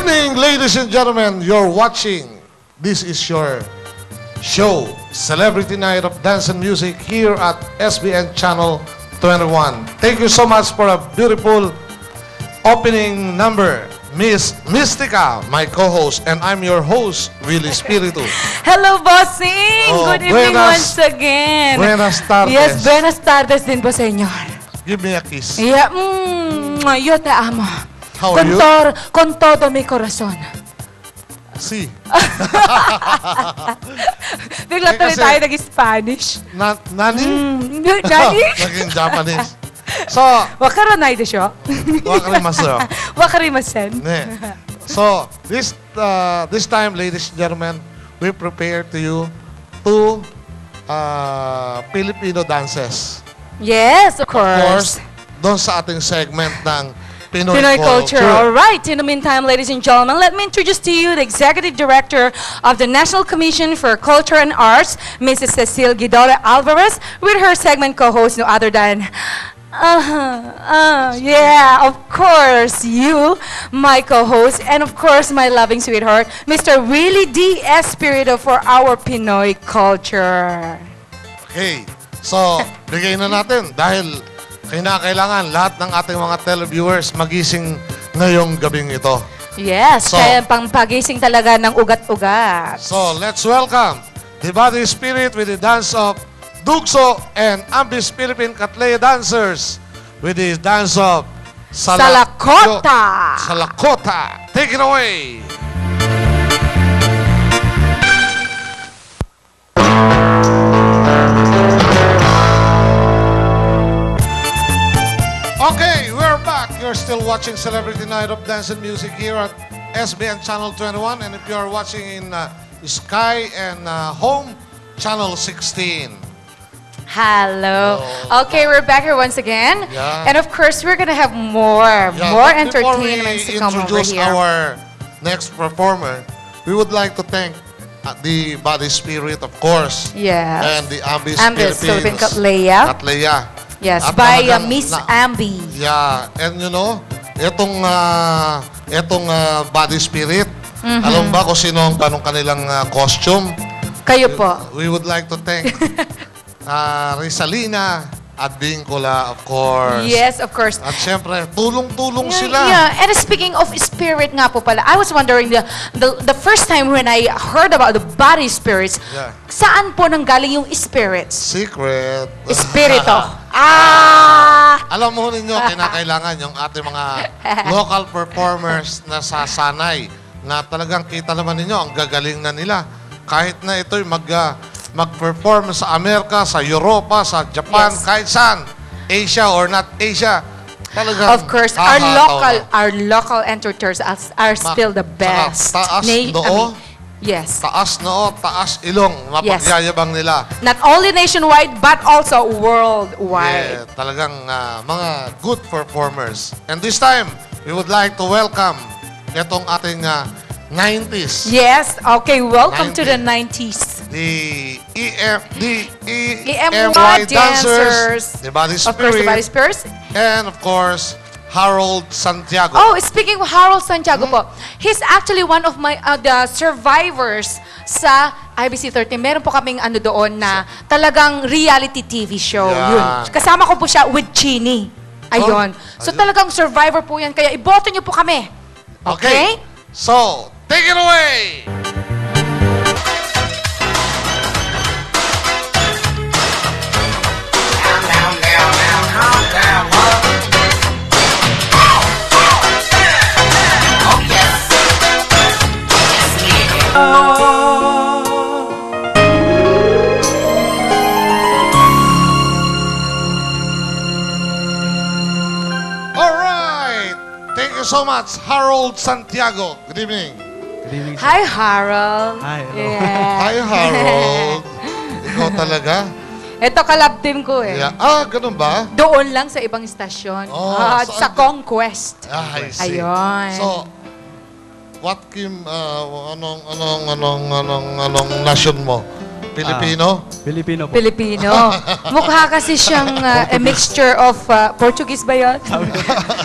evening, ladies and gentlemen. You're watching. This is your show, Celebrity Night of Dance and Music here at SBN Channel 21. Thank you so much for a beautiful opening number. Miss Mystica, my co-host, and I'm your host, Willie Spiritu. Hello, bossing! Oh, Good evening once again. Buenas tardes. Yes, buenas tardes din po, senyor. Give me a kiss. Yeah, yo te amo. How are you? Con todo mi corazón. Si. Bigla tuloy tayo nag-Spanish. Nani? Nani? Naging Japanese. So, Wakaranay de siya. wakarimasu. Wakarimasen. So, this time, ladies and gentlemen, we prepare to you two Filipino dances. Yes, of Of course, course. doon sa ating segment ng Pinoy, Pinoy culture. All right. In the meantime, ladies and gentlemen, let me introduce to you the Executive Director of the National Commission for Culture and Arts, Mrs. Cecile Guidora Alvarez, with her segment co-host, no other than yeah, of course, you, my co-host, and of course, my loving sweetheart, Mr. Willie D. Espiritu for our Pinoy culture. Okay. So, bigay na natin dahil kailangan lahat ng ating mga televiewers magising ngayong gabing ito. Yes, So, kaya pangpagising talaga ng ugat-ugat. So, let's welcome the Body Spirit with the dance of Dugso and Ambis Philippine Cattleya dancers with the dance of Salakota. Salakota. Take it away. Okay, we're back. You're still watching Celebrity Night of Dance and Music here at SBN Channel 21. And if you are watching in Sky and Home, Channel 16. Hello. Okay, we're back here once again. Yeah. And of course, we're gonna have more But entertainments to come over introduce here. our next performer, we would like to thank the Body Spirit, of course. Yes. And the Ambis Ambis Philippine Cattleya. Cattleya. Yes, At by talagang Miss Ambi. Yeah, and you know, itong Body Spirit, alam ba kung sino ang anong kanilang costume? Kayo po. We would like to thank Rizalina at Vincula, of course. Yes, of course. At syempre, tulong-tulong sila. Yeah, and speaking of spirit nga po pala, I was wondering the first time when I heard about the body spirits, Yeah. saan po nanggaling yung spirits? Secret. Espirito. Alam mo ninyo, kinakailangan yung ating mga local performers na sasanay na talagang kita naman ninyo, ang gagaling na nila. Kahit na ito'y mag-perform sa Amerika, sa Europa, sa Japan, Yes. kahit saan, Asia or not Asia, talagang Of course, our local entertainers are still the best. Taas noo, yes. taas noo, taas ilong, mapagyayabang nila. Not only nationwide, but also Yeah, worldwide. talagang mga good performers. And this time, we would like to welcome itong ating 90s. Yes, okay, welcome to the 90s. The EMY dancers. the Body Of course, the Body Spirit, Spirits. and of course, Harold Santiago. Oh, speaking of Harold Santiago po, he's actually one of my the survivors sa IBC 13. Meron po kaming ano doon na talagang reality TV show. Yan. Yun. Kasama ko po siya with Chini. Ayun. So Ayun. talagang survivor po yan. Kaya iboto niyo po kami. Okay? So, take it away! Alright! Thank you so much, Harold Santiago. Good evening. Good evening, sir. Hi, Harold. Hi, hello. Yeah. Hi, Harold. Ikaw talaga? Ito kalab team ko eh. Yeah. Ganun ba? Doon lang sa ibang istasyon. Oh, so sa Conquest. I see. Ayun. So, what anong nasyon mo? Filipino? Filipino po. Filipino. Mukha kasi siyang a mixture of Portuguese ba yun?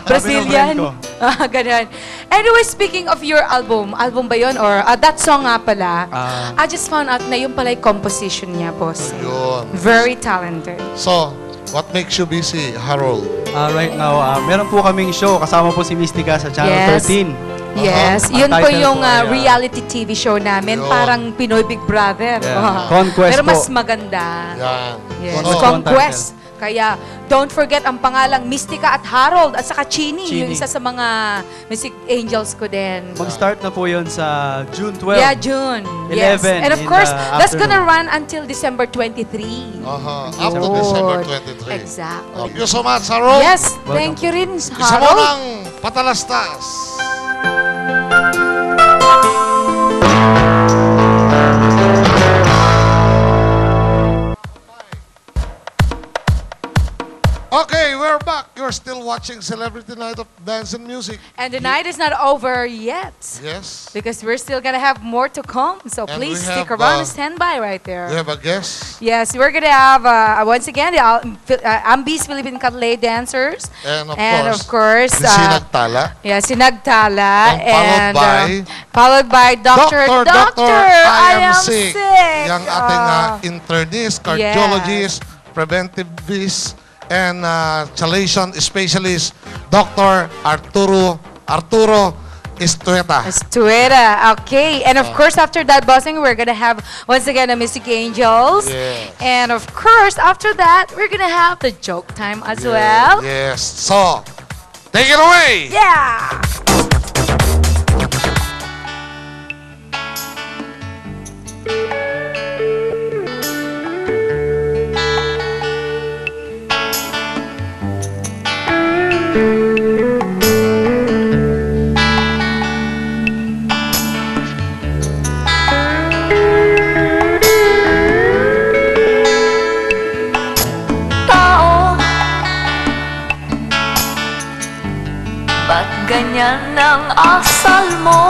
Brazilian? Sabi ng Ganun. Anyway, speaking of your album ba yun? Or that song nga pala, I just found out na yung pala yung composition niya, boss. Yun. Very talented. So, what makes you busy, Harold? Right now, meron po kaming show. Kasama po si Mystica sa Channel Yes. 13. Yes, Ang yun po title yung po ay, reality TV show namin. Yun. Parang Pinoy Big Brother. Yeah. Conquest Pero mas po. maganda. Yan. Yes, So, Conquest. Kaya, don't forget ang pangalang Mystica at Harold at saka Chini, yung Chini. isa sa mga music angels ko din. Mag-start na po yun sa June 12. Yeah, June. Yes. 11 And of in course, the that's gonna afternoon. run until December 23. Up to Yun. December 23. Exactly. Thank you so much, Harold. Yes, thank you rin, Isa mo Harold. ng patalastas. Okay, we're back. You're still watching Celebrity Night of Dance and Music. And the night is not over yet. Yes. Because we're still gonna have more to come. So And please we stick have, around and stand by right there. We have a guest. Yes, we're gonna have once again the Ambi's Philippine Calais dancers, And of course, si Sinagtala. yeah, Sinagtala, And followed by Doctor. I am sick. Yang ating internist, Yes. cardiologist, preventivist, and chelation specialist, Dr. Arturo Estueta. Estuera. Okay, and of course after that buzzing, we're gonna have once again the Music Angels, Yes. and of course after that we're gonna have the joke time as well. Yes. So, take it away. Yeah. Tao, ba't ganyan ang asal mo?